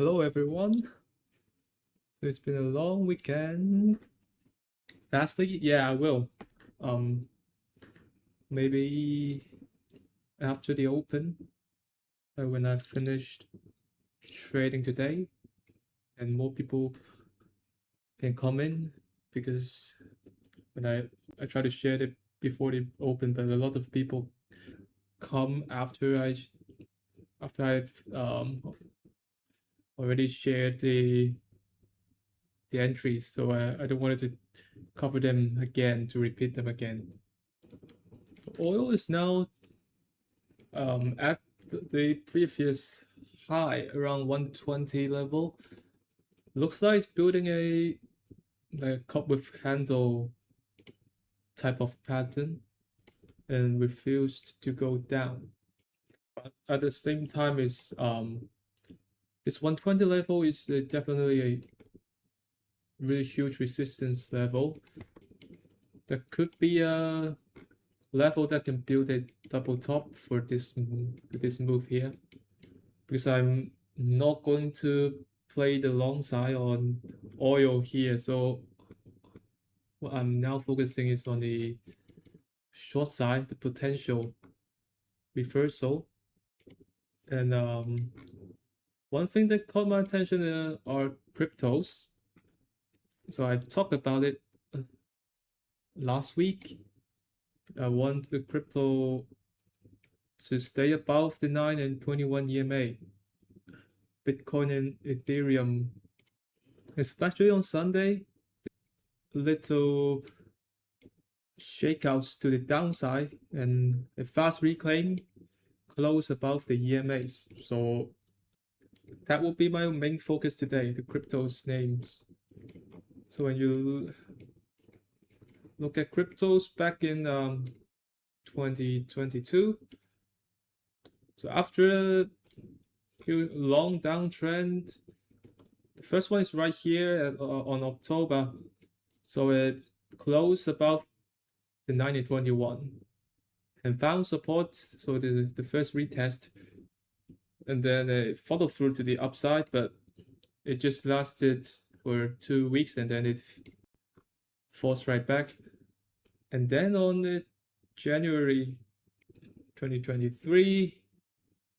Hello everyone. So it's been a long weekend. Fastly? Yeah, I will. Um, Maybe after the open, when I finished trading today, and more people can come in because when I try to share it before the open, but a lot of people come after I've already shared the entries, so I don't want to cover them again to repeat them again. Oil is now at the previous high around 120 level. Looks like it's building a cup with handle type of pattern and refused to go down. But at the same time, this 120 level is definitely a really huge resistance level. There could be a level that can build a double top for this move here, because I'm not going to play the long side on oil here. So what I'm now focusing is on the short side, the potential reversal. And one thing that caught my attention are cryptos. So I talked about it last week. I want the crypto to stay above the 9 and 21 EMA. Bitcoin and Ethereum, especially on Sunday, little shakeouts to the downside and a fast reclaim close above the EMAs. So that will be my main focus today, the cryptos names. So when you look at cryptos back in 2022, so after a long downtrend, the first one is right here on October. So it closed above the 921 and found support. So the first retest, and then it followed through to the upside, but it just lasted for 2 weeks and then it falls right back. And then on January 2023,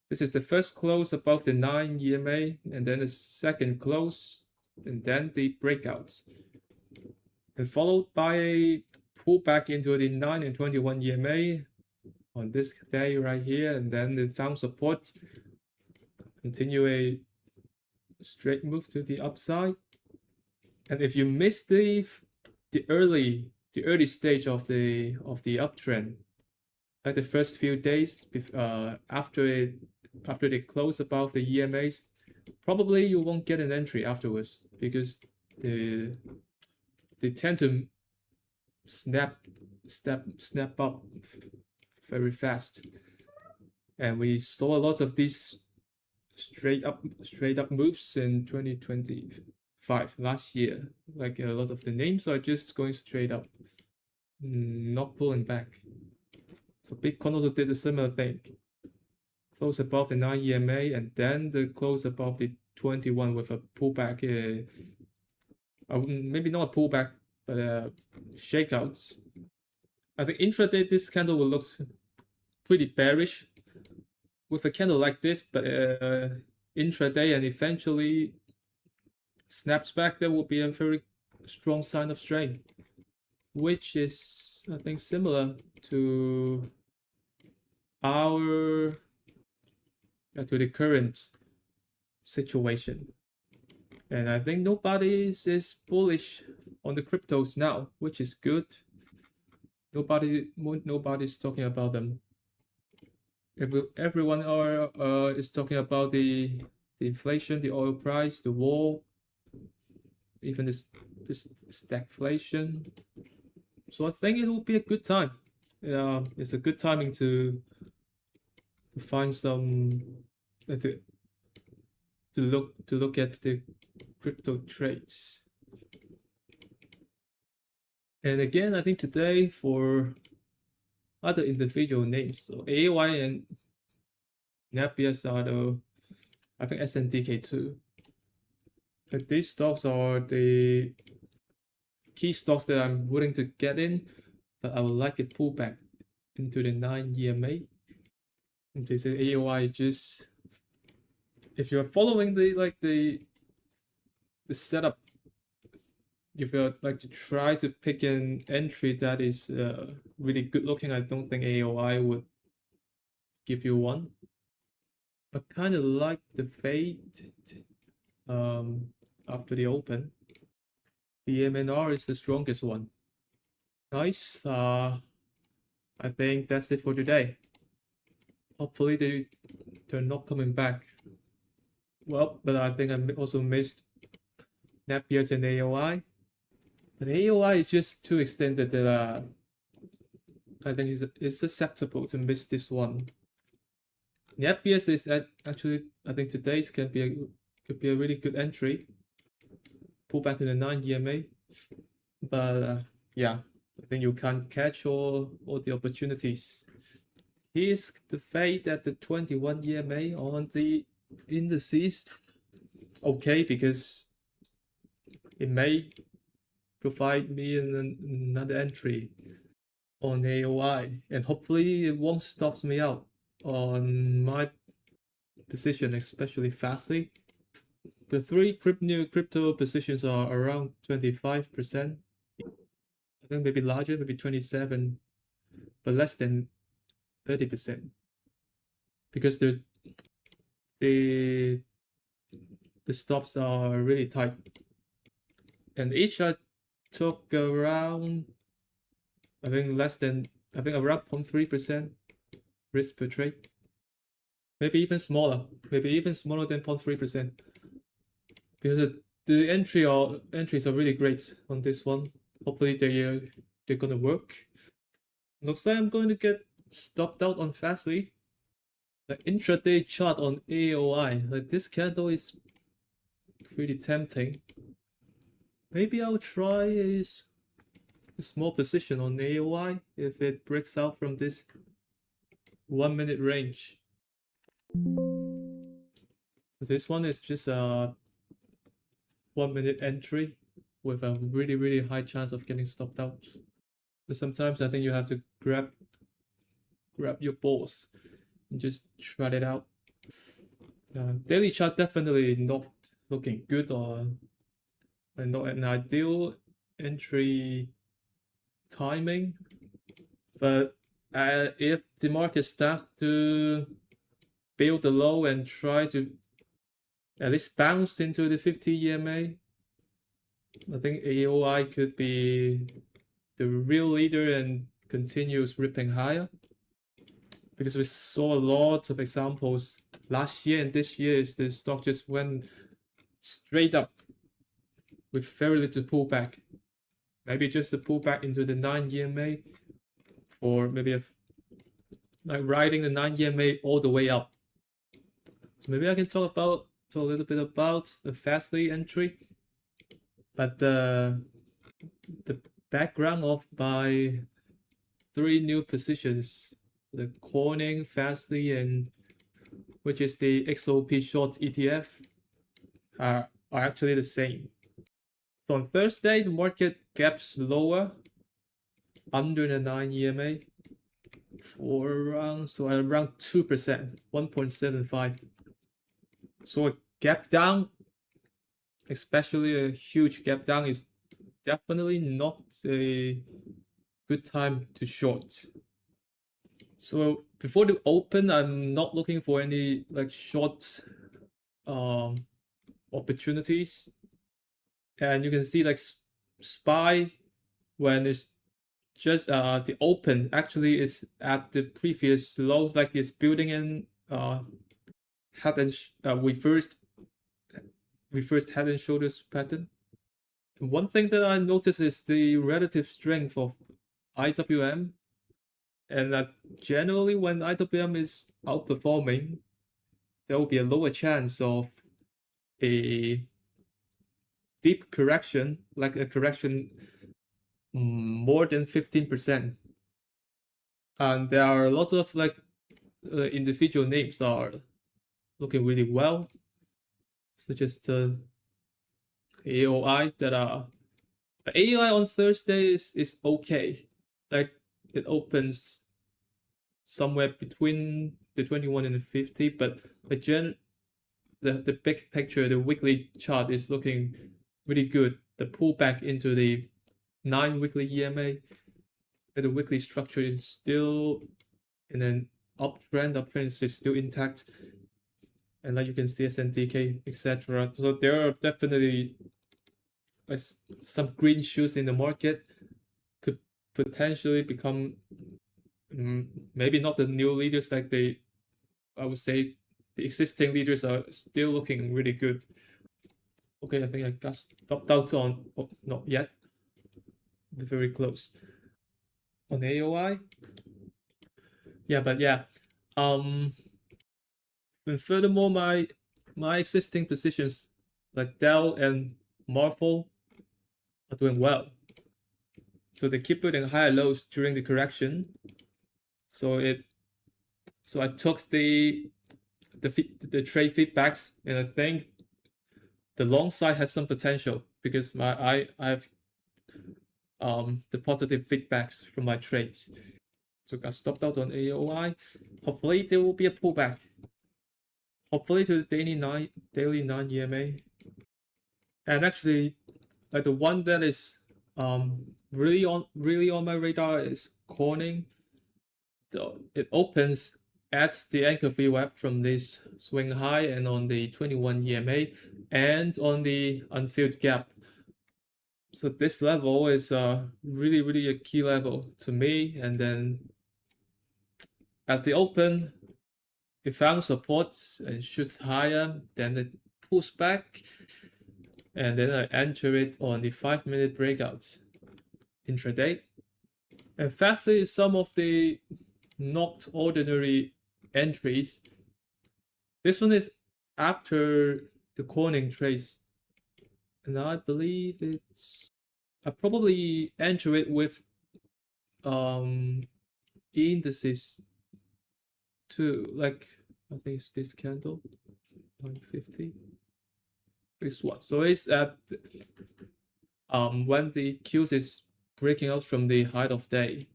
this is the first close above the 9 EMA, and then the second close, and then the breakouts, and followed by a pullback into the 9 and 21 EMA on this day right here, and then it found support, continue a straight move to the upside. And if you miss the early stage of the uptrend, like the first few days after they close above the EMAs, probably you won't get an entry afterwards, because they tend to snap up very fast, and we saw a lot of these straight up moves in 2025 last year. Like a lot of the names are just going straight up, not pulling back. So Bitcoin also did a similar thing. Close above the 9 EMA and then the close above the 21 with a pullback. Maybe not a pullback, but shakeouts. I think intraday this candle will look pretty bearish with a candle like this, but intraday and eventually snaps back. There will be a very strong sign of strength, which is, I think, similar to our to the current situation. And I think nobody is bullish on the cryptos now, which is good. Nobody's talking about them. Everyone is talking about the inflation, the oil price, the war, even this stagflation. So I think it will be a good time. It's a good timing to find some to look at the crypto trades. And again, I think today for other individual names, so AY and Nebius are the, I think SNDK2. these stocks are the key stocks that I'm willing to get in, but I would like a pullback into the 9 EMA. This AOI is just, if you're following the setup, if you'd like to try to pick an entry that is really good looking, I don't think AOI would give you one. I kind of like the fade after the open. The MNR is the strongest one. Nice. I think that's it for today. Hopefully they're not coming back. Well, but I think I also missed Napier's and AOI. But AOI is just too extended that I think it's susceptible to miss this one. Napier's is actually, I think today's could be a really good entry. Pull back to the 9 EMA. But yeah, I think you can't catch all the opportunities. Here's the fade at the 21 EMA on the indices. Okay, because it may provide me another entry on AOI, and hopefully it won't stop me out on my position, especially Fastly. The three new crypto positions are around 25%. I think maybe larger, maybe 27, but less than 30%. Because the stops are really tight. And each I took around, I think around 0.3% risk per trade. Maybe even smaller than 0.3%. Because the entries are really great on this one. Hopefully they're gonna work. Looks like I'm going to get stopped out on Fastly. The intraday chart on AOI, like this candle is pretty tempting. Maybe I'll try a small position on AOI if it breaks out from this 1 minute range. This one is just a 1 minute entry with a really high chance of getting stopped out. But sometimes I think you have to grab your balls and just try it out. Daily chart definitely not looking good or not an ideal entry timing, but if the market starts to build the low and try to at least bounce into the 50 EMA, I think AOI could be the real leader and continues ripping higher. Because we saw a lot of examples last year and this year is the stock just went straight up with very little pullback. Maybe just a pullback into the 9 EMA, or maybe like riding the 9 EMA all the way up. So maybe I can talk a little bit about the Fastly entry, but the background of my 3 new positions, the Corning, Fastly, and which is the XOP short ETF, are actually the same. So on Thursday, the market gaps lower under the 9 EMA for around 2%, 1.75. So a gap down, especially a huge gap down, is definitely not a good time to short. So before the open, I'm not looking for any like short opportunities. And you can see like SPY, when it's just the open actually is at the previous lows, like it's building in head and reversed head and shoulders pattern. And one thing that I noticed is the relative strength of IWM, and that generally when IWM is outperforming, there will be a lower chance of a deep correction, like a correction more than 15%. And there are lots of like individual names that are looking really well, such as the AOI that are AOI on Thursday is okay. Like it opens somewhere between the 21 and the 50, but the big picture, the weekly chart is looking really good. The pullback into the 9 weekly EMA, the weekly structure is still in an uptrend. Uptrend is still intact, and like you can see SNDK, etc. So there are definitely some green shoots in the market. Could potentially become maybe not the new leaders like I would say the existing leaders are still looking really good. Okay, I think I got stopped out on, oh, not yet. Very close. On AOI. Yeah, but yeah. And furthermore, my existing positions like Dell and Marvel are doing well. So they keep building higher lows during the correction. So I took the trade feedbacks, and I think the long side has some potential because I have the positive feedbacks from my trades. So got stopped out on AOI. Hopefully there will be a pullback. Hopefully to the daily 9 EMA. And actually, like the one that is really on my radar is Corning. So it opens at the anchor VWAP from this swing high and on the 21 EMA and on the unfilled gap. So this level is really a key level to me. And then at the open, it found support and shoots higher, then it pulls back, and then I enter it on the 5-minute breakout intraday. And fastly, some of the not ordinary entries. This one is after the Corning trace, and I believe I probably enter it with indices too, like I think it's this candle 150, this one. So it's at when the Qs is breaking out from the height of day,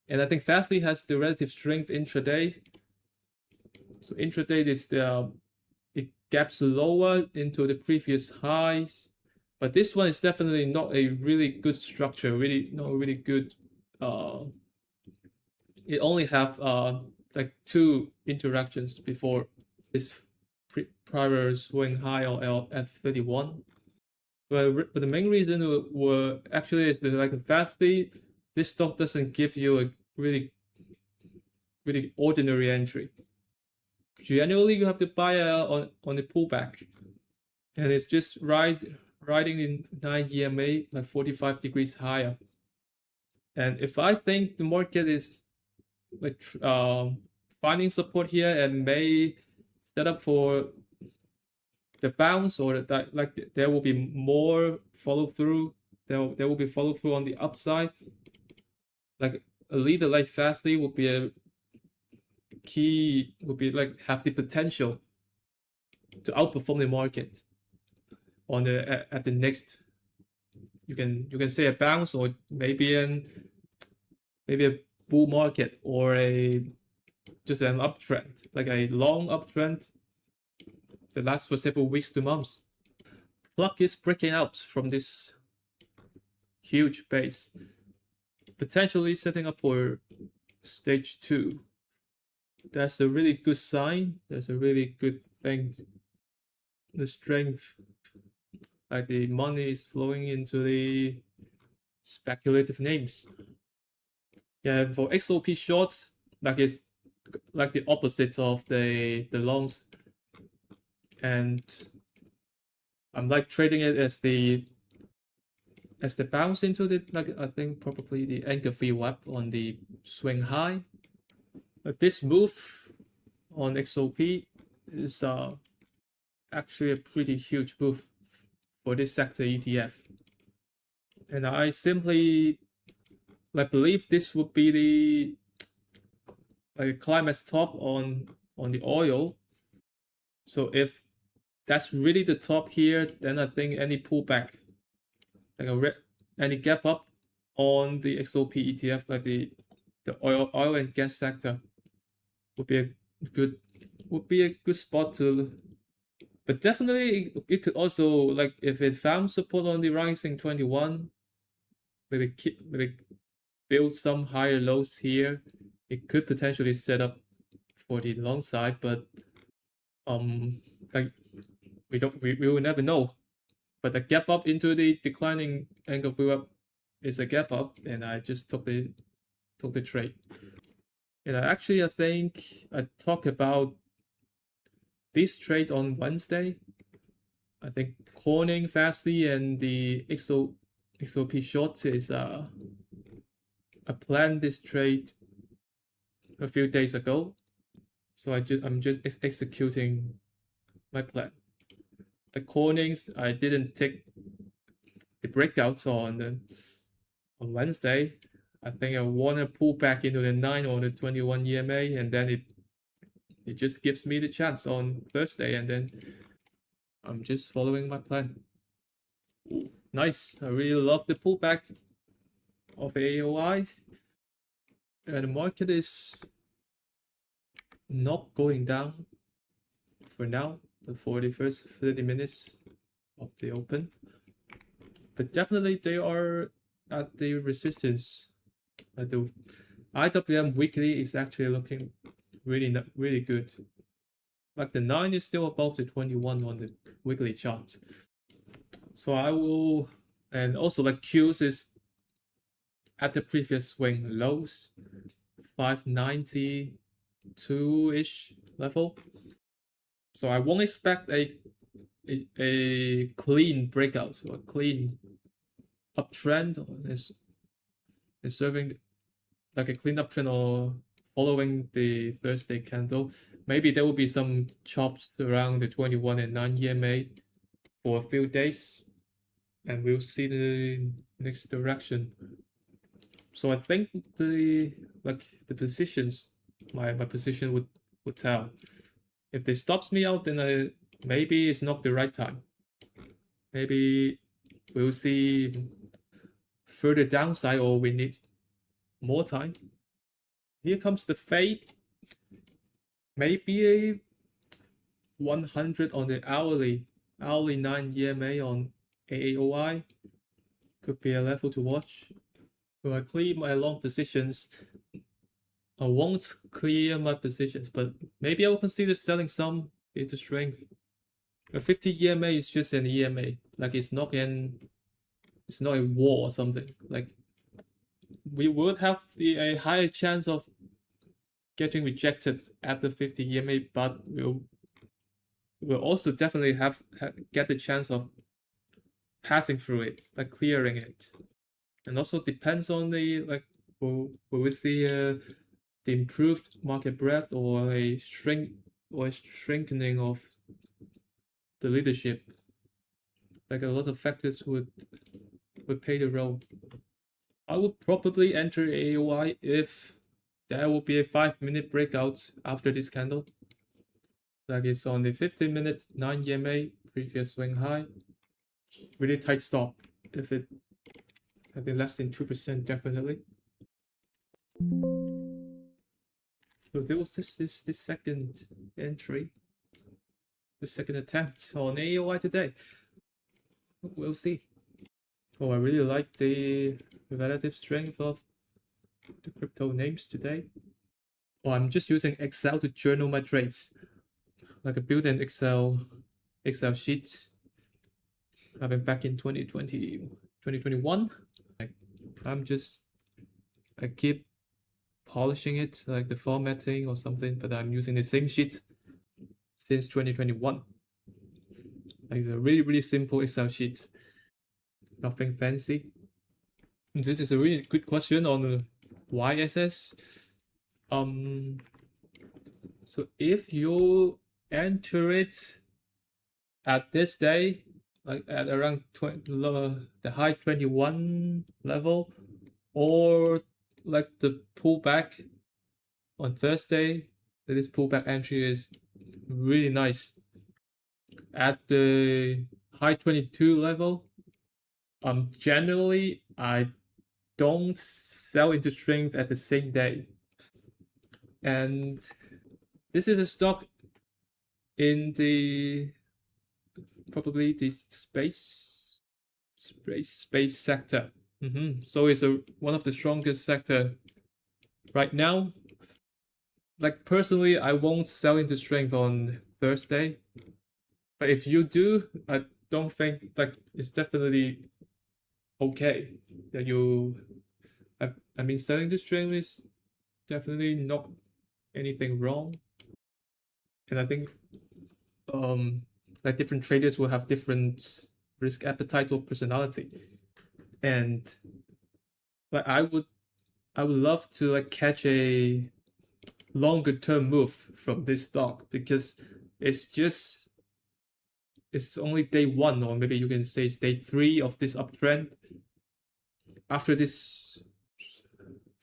and I think Fastly has the relative strength intraday. So intraday is it gaps lower into the previous highs, but this one is definitely not a really good structure. Really not really good. It only have like 2 interactions before this prior swing high on F31. But the main reason were actually is that like Fastly, this stock doesn't give you a really ordinary entry. Generally, you have to buy on the pullback, and it's just riding in 9 EMA like 45 degrees higher. And if I think the market is like finding support here and may set up for the bounce, or that like there will be more follow through. There will be follow through on the upside. Like a leader like Fastly would be a key, would be like have the potential to outperform the market on the at the next. You can say a bounce, or maybe a bull market, or just an uptrend, like a long uptrend that lasts for several weeks to months. Pluck is breaking out from this huge base, potentially setting up for stage 2. That's a really good sign. That's a really good thing. The strength, like the money is flowing into the speculative names. Yeah, for XOP shorts, like it's like the opposite of the longs, and I'm like trading it as the bounce into the, like I think probably the anchor VWAP on the swing high. But this move on XOP is actually a pretty huge move for this sector ETF, and I simply like believe this would be the like climax top on the oil. So if that's really the top here, then I think any pullback, like any gap up on the XOP ETF, like the oil and gas sector, would be a good spot to. But definitely, it could also, like, if it found support on the rising 21, maybe build some higher lows here. It could potentially set up for the long side, but like we will never know. But the gap up into the declining angle view up is a gap up, and I just took the trade. And I think I talked about this trade on Wednesday. I think Corning Fastly and the XOP short is I planned this trade a few days ago, so I'm just executing my plan. At Cornings, I didn't take the breakouts on Wednesday. I think I want to pull back into the 9 or the 21 EMA, and then it just gives me the chance on Thursday, and then I'm just following my plan. Nice. I really love the pullback of AOI, and the market is not going down for now, for the first 30 minutes of the open. But definitely they are at the resistance. The IWM weekly is actually looking really good. Like the 9 is still above the 21 on the weekly chart. So I will, and also like Qs is at the previous swing lows, 592-ish level. So I won't expect a clean breakout or a clean uptrend, is serving like a clean uptrend or following the Thursday candle. Maybe there will be some chops around the 21 and 9 EMA for a few days, and we'll see the next direction. So I think the positions, my position would tell. If they stops me out, then maybe it's not the right time. Maybe we'll see further downside, or we need more time. Here comes the fade. Maybe a 100 on the hourly 9 EMA on AAOI could be a level to watch. Will I clear my long positions? I won't clear my positions, but maybe I will consider selling some into strength. A 50 EMA is just an EMA. Like it's not a war or something. Like we would have a higher chance of getting rejected at the 50 EMA, but we'll also definitely get the chance of passing through it, like clearing it. And also depends on the will we see the improved market breadth or a shrinking of the leadership. Like a lot of factors would play the role. I would probably enter AOI if there will be a 5-minute breakout after this candle. Like it's on the 15-minute 9 EMA previous swing high. Really tight stop. If it had been less than 2%, definitely. So there was this second entry, the second attempt on AOI today. We'll see. Oh, I really like the relative strength of the crypto names today. Oh, I'm just using Excel to journal my trades. Like a build an Excel sheet. I've been back in 2021. Like I keep polishing it, like the formatting or something, but I'm using the same sheet since 2021. Like it's a really simple Excel sheet. Nothing fancy. This is a really good question on YSS. So if you enter it at this day, like at around the high 21 level, or like the pullback on Thursday, this pullback entry is really nice. at the high 22 level, generally I don't sell into strength at the same day. And this is a stock in the probably the space sector. So it's one of the strongest sector right now. Like personally, I won't sell into strength on Thursday, but if you do, I don't think like it's definitely okay that you. I mean, selling to strength is definitely not anything wrong, and I think like different traders will have different risk appetite or personality, and like I would love to like catch a longer term move from this stock because it's only day one, or maybe you can say it's day three of this uptrend. After this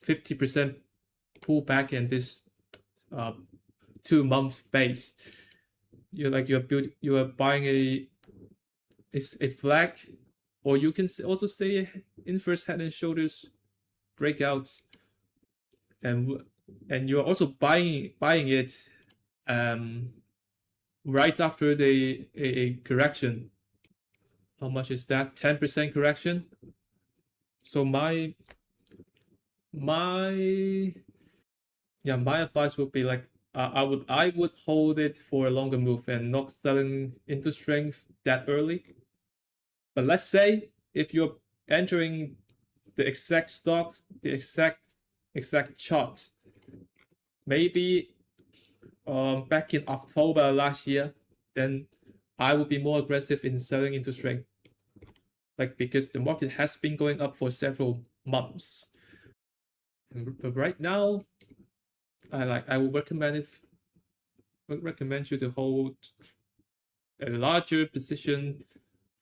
50% pullback and this 2 month base, you are buying a flag, or you can also say inverse head and shoulders breakout, and you're also buying it right after a correction. How much is that? 10% correction. So my advice would be like I would hold it for a longer move and not selling into strength that early. But let's say if you're entering the exact stock, the exact chart, maybe back in October last year, then I would be more aggressive in selling into strength, like because the market has been going up for several months. But right now, I would recommend you to hold a larger position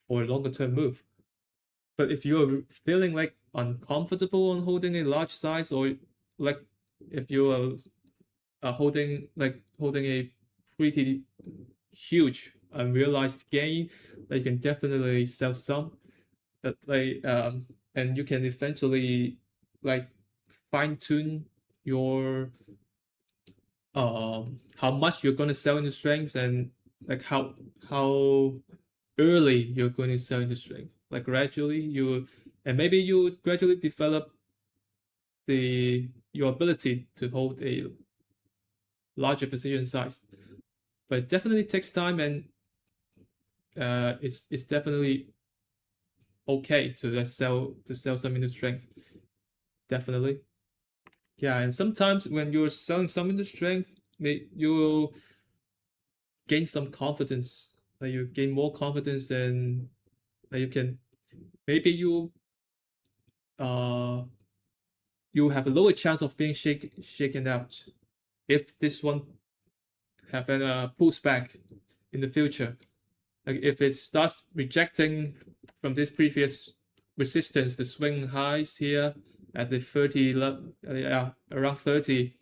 for a longer term move. But if you're feeling like uncomfortable on holding a large size, or like if you are holding a pretty huge unrealized gain, that you can definitely sell some. But and you can eventually like fine tune your how much you're gonna sell into strength, and like how early you're going to sell into strength. Like gradually maybe you gradually develop your ability to hold a larger position size. But it definitely takes time, and it's definitely okay to sell some into strength. Definitely. Yeah, and sometimes when you're selling some into strength, you'll gain some confidence. Like you gain more confidence, and you can maybe uh you have a lower chance of being shaken out if this one have a pulls back in the future. Like if it starts rejecting from this previous resistance, the swing highs here at the 30 around 30,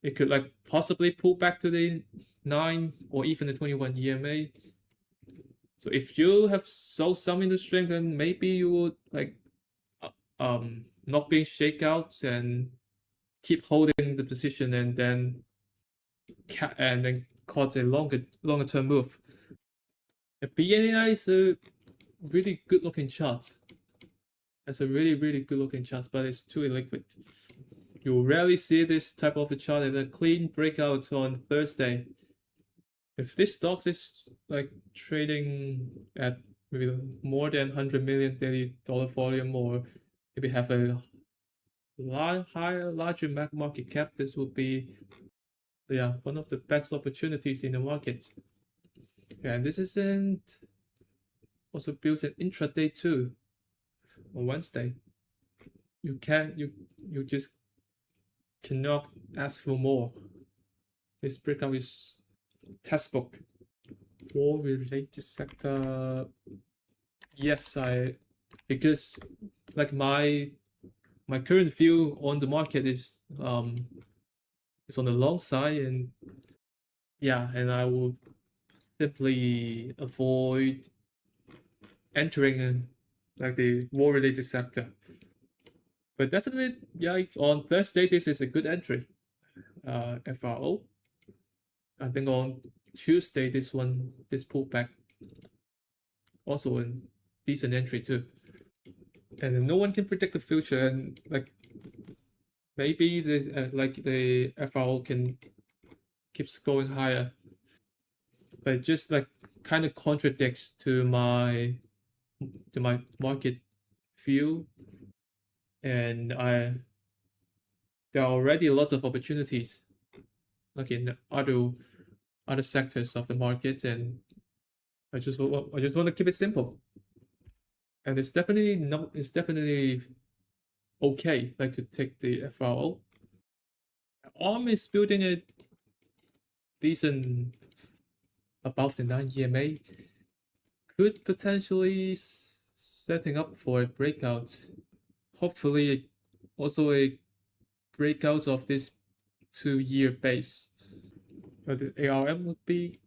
it could like possibly pull back to the 9 or even the 21 EMA. So if you have sold some in the strength, then maybe you would like not being shakeouts and keep holding the position, and then caught a longer term move. The BNI is a really good looking chart. It's a really good looking chart, but it's too illiquid. You rarely see this type of a chart in a clean breakout on Thursday. If this stock is like trading at maybe more than 100 million daily dollar volume, or maybe have a larger market cap, this would be one of the best opportunities in the market. And this isn't also builds an intraday too on Wednesday. You just cannot ask for more. This breakout is textbook. War related sector. Yes, because like my current view on the market is on the long side, and I will simply avoid entering like the war-related sector. But definitely, yeah, on Thursday this is a good entry. FRO. I think on Tuesday this pullback also a decent entry too. And no one can predict the future, and like maybe the FRO can keeps going higher, but it just like kind of contradicts to my market view, and I there are already lots of opportunities like in other sectors of the market, and I just want to keep it simple, and it's definitely okay like to take the FRO. ARM is building a decent above the 9 EMA, could potentially setting up for a breakout. Hopefully, also a breakout of this 2-year base. But the ARM would be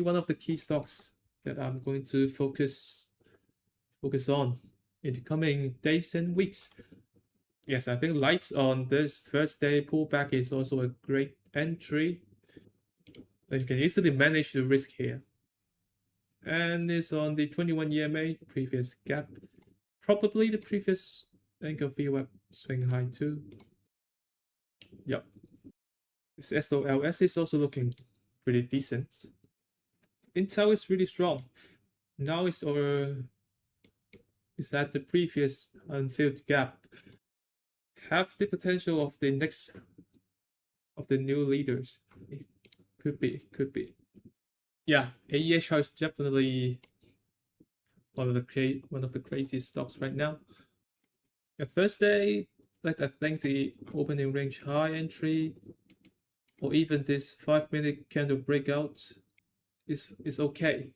one of the key stocks that I'm going to focus on in the coming days and weeks. Yes, I think lights on this Thursday pullback is also a great entry. But you can easily manage the risk here. And it's on the 21 EMA, previous gap. Probably the previous anchor VWAP swing high too. Yep. This SOLS is also looking pretty decent. Intel is really strong. Now it's at the previous unfilled gap. Have the potential of the next of the new leaders. It could be. Yeah, AEHR is definitely one of the craziest stocks right now. Thursday, like I think the opening range high entry or even this 5-minute candle breakout is okay,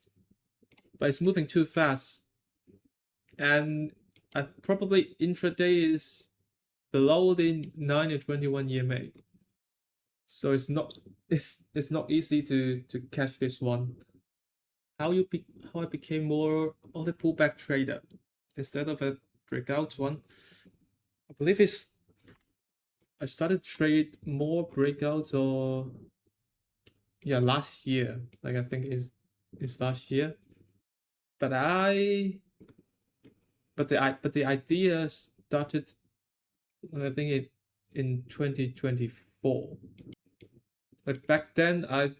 but it's moving too fast, and probably intraday is below the 9 and 21 EMA, so it's not easy to catch this one. How I became more of a pullback trader instead of a breakout one. I believe I started trade more breakouts or last year. Like I think is last year. But the idea started I think it in 2024. Like back then I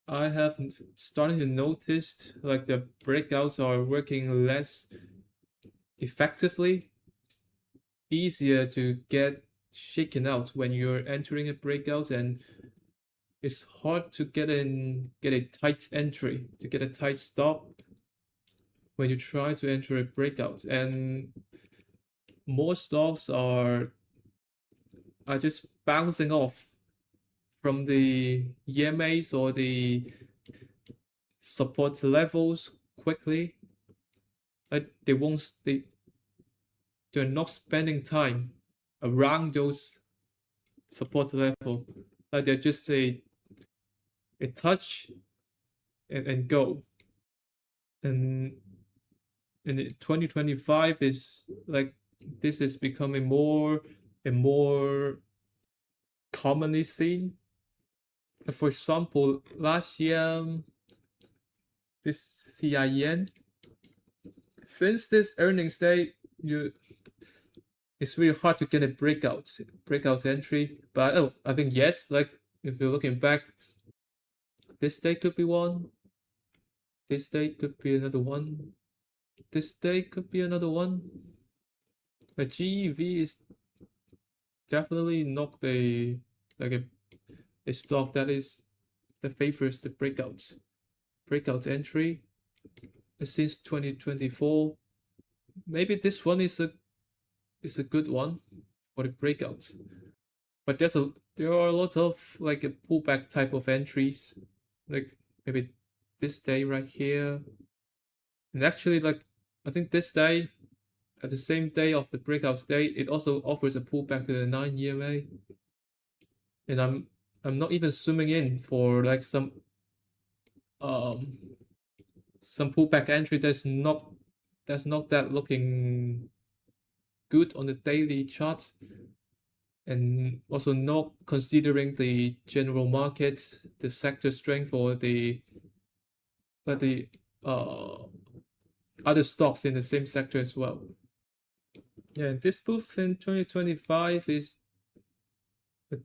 have started to notice like the breakouts are working less effectively, easier to get shaken out when you're entering a breakout, and it's hard to get a tight entry, to get a tight stop when you try to enter a breakout. And more stocks are just bouncing off from the EMAs or the support levels quickly. Like they're not spending time around those support level. Like they're just a touch and go. And 2025 is like this is becoming more and more commonly seen. For example, last year, this CIN, since this earnings day, it's really hard to get a breakout entry. But I think yes, like if you're looking back, this day could be one. This day could be another one. This day could be another one. But GEV is definitely not a stock that favors the breakout entry since 2024. Maybe this one is a good one for the breakout, but there are a lot of like a pullback type of entries, like maybe this day right here, and actually like I think this day at the same day of the breakout day, it also offers a pullback to the 9 EMA, and I'm not even zooming in for like some um some pullback entry that's not that looking good on the daily chart, and also not considering the general market, the sector strength, or the uh other stocks in the same sector as well. Yeah, this move in 2025 is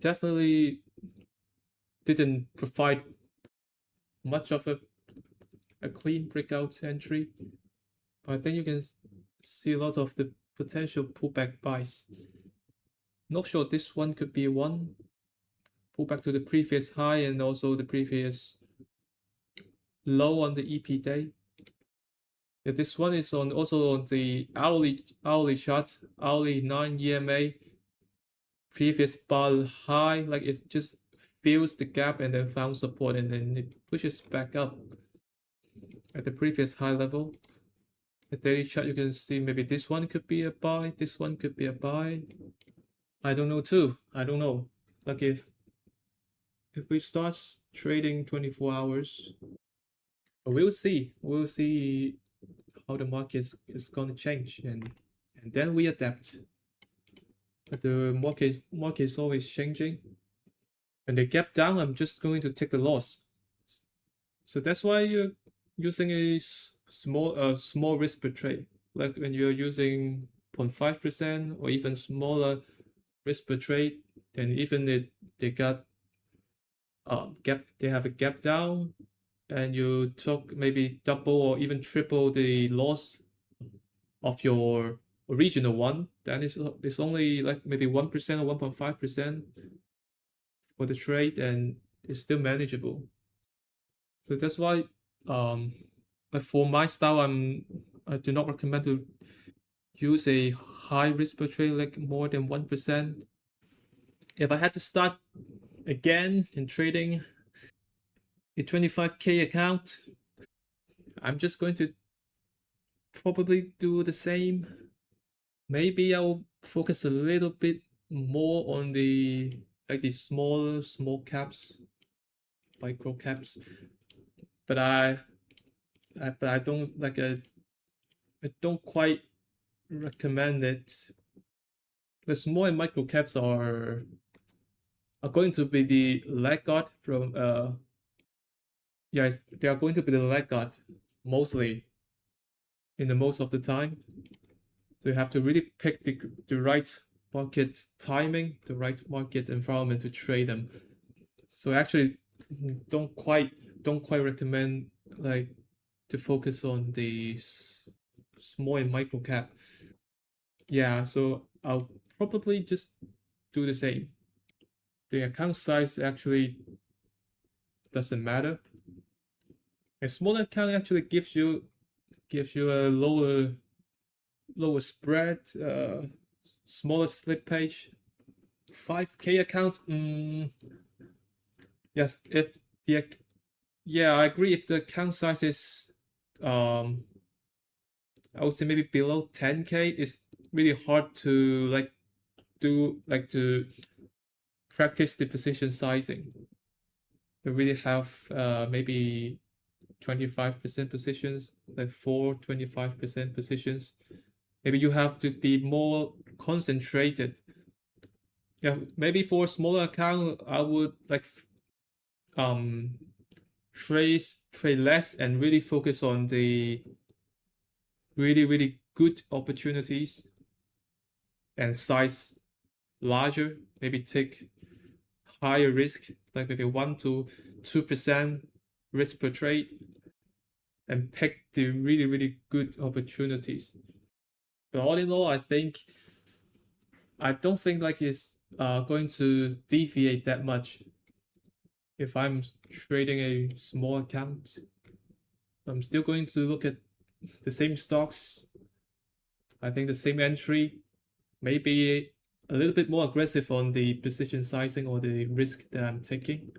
definitely didn't provide much of a clean breakout entry, but I think you can see a lot of the potential pullback buys. Not sure this one could be one pullback to the previous high and also the previous low on the EP day. Yeah, this one is on also on the hourly chart, hourly 9 EMA, previous bar high, like it just fills the gap and then found support and then it pushes back up at the previous high level. The daily chart, you can see maybe this one could be a buy, this one could be a buy. I don't know too. I don't know. Like if we start trading 24 hours, we'll see. We'll see how the market is gonna change, and then we adapt. But the market is always changing. When they gap down, I'm just going to take the loss. So that's why you're using a small risk per trade. Like when you're using 0.5% or even smaller risk per trade, then even they got gap, they have a gap down, and you took maybe double or even triple the loss of your original one, then it's only like maybe 1% or 1.5% for the trade, and it's still manageable. So that's why, um, like for my style, I do not recommend to use a high risk per trade, like more than 1%. If I had to start again in trading a 25K account, I'm just going to probably do the same. Maybe I'll focus a little bit more on the like the smaller small caps, micro caps. But I don't like I don't quite recommend it. The small and micro caps are going to be the laggard from yes, they are going to be the laggard mostly in the most of the time. So you have to really pick the right market timing, the right market environment to trade them. So actually, don't quite recommend like to focus on the small and micro cap. Yeah, so I'll probably just do the same. The account size actually doesn't matter. A small account actually gives you a lower spread, smaller slippage. 5K accounts, yes. If the Yeah, I agree. If the account size is, um, I would say maybe below 10K, it's really hard to to practice the position sizing. You really have maybe 25% positions, like 25% positions. Maybe you have to be more concentrated. Yeah, maybe for a smaller account, I would like um trade less and really focus on the really good opportunities and size larger. Maybe take higher risk, like maybe 1 to 2% risk per trade, and pick the really good opportunities. But all in all, I don't think like it's going to deviate that much. If I'm trading a small account, I'm still going to look at the same stocks. I think the same entry, maybe a little bit more aggressive on the position sizing or the risk that I'm taking.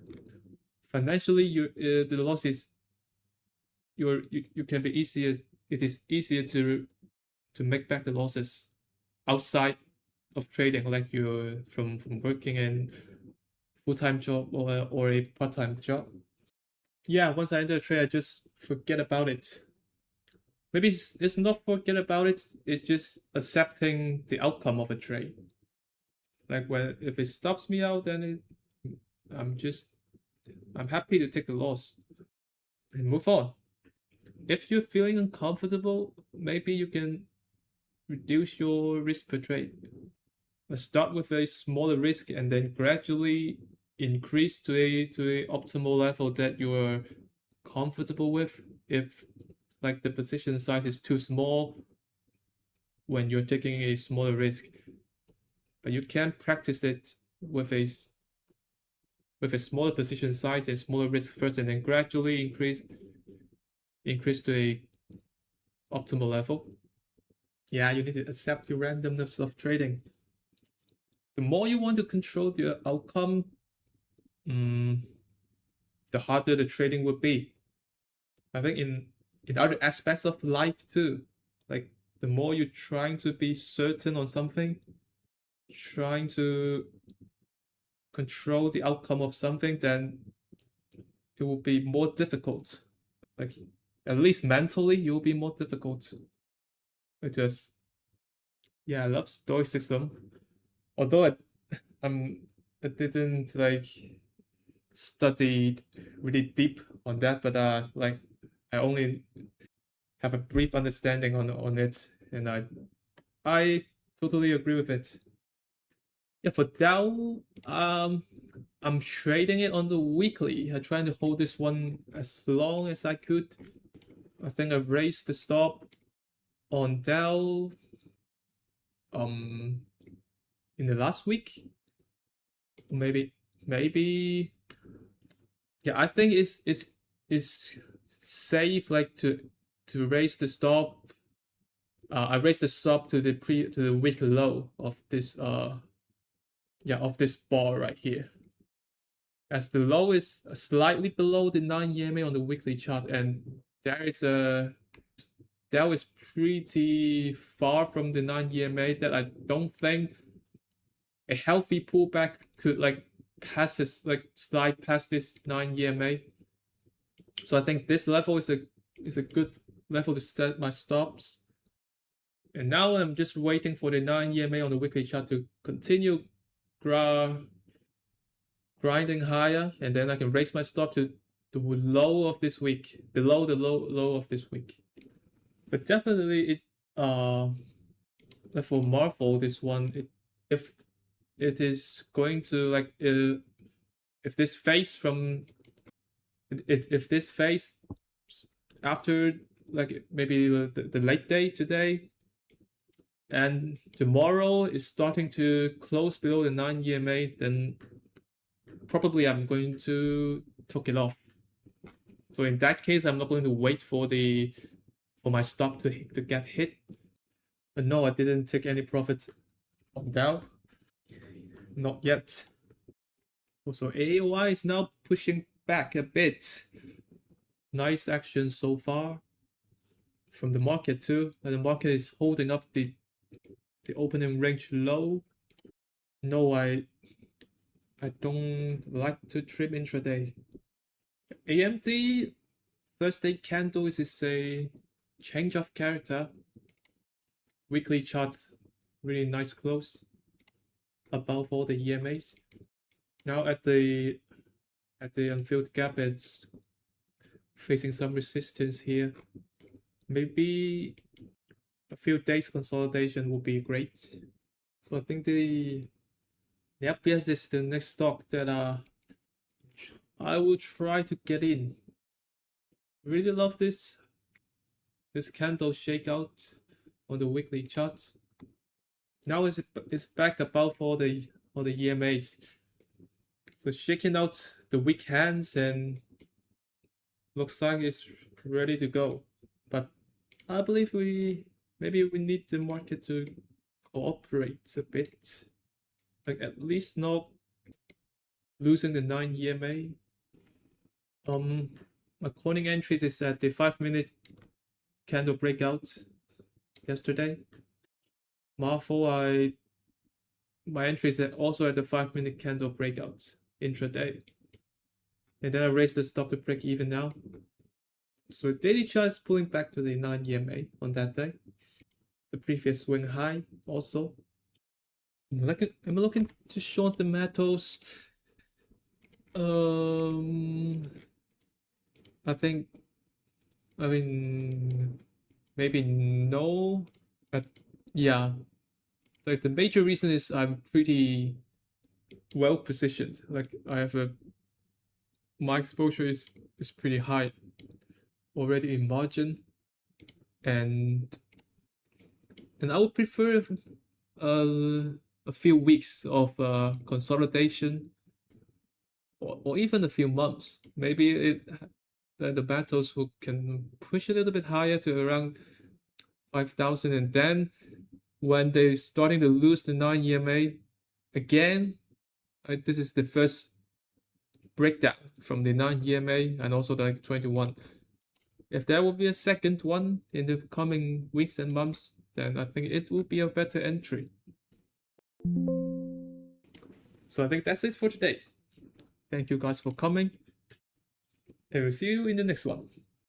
Financially, the loss is you can be easier. It is easier to make back the losses outside of trading, like you're from working in full-time job or a part-time job. Yeah, once I enter a trade, I just forget about it. Maybe it's not forget about it. It's just accepting the outcome of a trade. Like when if it stops me out, then I'm just I'm happy to take the loss and move on. If you're feeling uncomfortable, maybe you can reduce your risk per trade. Let's start with a smaller risk and then gradually increase to a optimal level that you're comfortable with. If like the position size is too small when you're taking a smaller risk, but you can practice it with a smaller position size and smaller risk first, and then gradually increase to a optimal level. Yeah, you need to accept the randomness of trading. The more you want to control the outcome, mm, the harder the trading would be. I think in other aspects of life too, like the more you're trying to be certain on something, trying to control the outcome of something, then it will be more difficult. Like at least mentally, it will be more difficult. Because yeah, I love stoicism. Although I'm I didn't like studied really deep on that, but like I only have a brief understanding on it, and I totally agree with it. Yeah, for Dow, I'm trading it on the weekly. I'm trying to hold this one as long as I could. I think I raised the stop on Dow um in the last week. Maybe yeah, I think it's safe like to raise the stop. I raised the stop to the week low of this of this bar right here. As the low is slightly below the 9 EMA on the weekly chart, and there is a Dell is pretty far from the 9 EMA that I don't think a healthy pullback could like pass this like slide past this 9 EMA. So I think this level is a good level to set my stops. And now I'm just waiting for the 9 EMA on the weekly chart to continue gra- grinding higher, and then I can raise my stop to the low of this week, below the low of this week. But definitely it for Marvel this one if it is going to like if this phase from if this phase after like maybe the late day today and tomorrow is starting to close below the 9 EMA, then probably I'm going to took it off. So in that case, I'm not going to wait for my stop to get hit. But no, I didn't take any profit on Dow. Not yet. Also, AOI is now pushing back a bit. Nice action so far from the market too. And the market is holding up the opening range low. No, I don't like to trade intraday. AMD Thursday candle is a change of character. Weekly chart, really nice close above all the EMAs. Now at the unfilled gap, it's facing some resistance here. Maybe a few days consolidation would be great. So I think the FPS is the next stock that I will try to get in. Really love this candle shakeout on the weekly chart. Now it's back above all the EMAs. So shaking out the weak hands and looks like it's ready to go. But I believe maybe we need the market to cooperate a bit. Like at least not losing the 9 EMA. My calling entries is at the 5-minute candle breakout yesterday. Marvel, my entries are also at the 5-minute candle breakout intraday. And then I raised the stop to break even now. So daily chart is pulling back to the 9 EMA on that day. The previous swing high also. I'm looking to short the metals. I think, I mean, maybe no, but yeah. Like the major reason is I'm pretty well positioned. Like I have my exposure is pretty high already in margin, and I would prefer a few weeks of consolidation, or even a few months. Maybe the battles who can push a little bit higher to around 5,000, and then when they're starting to lose the 9 EMA again, this is the first breakdown from the 9 EMA and also the 21. If there will be a second one in the coming weeks and months, then I think it will be a better entry. So I think that's it for today. Thank you guys for coming, and we'll see you in the next one.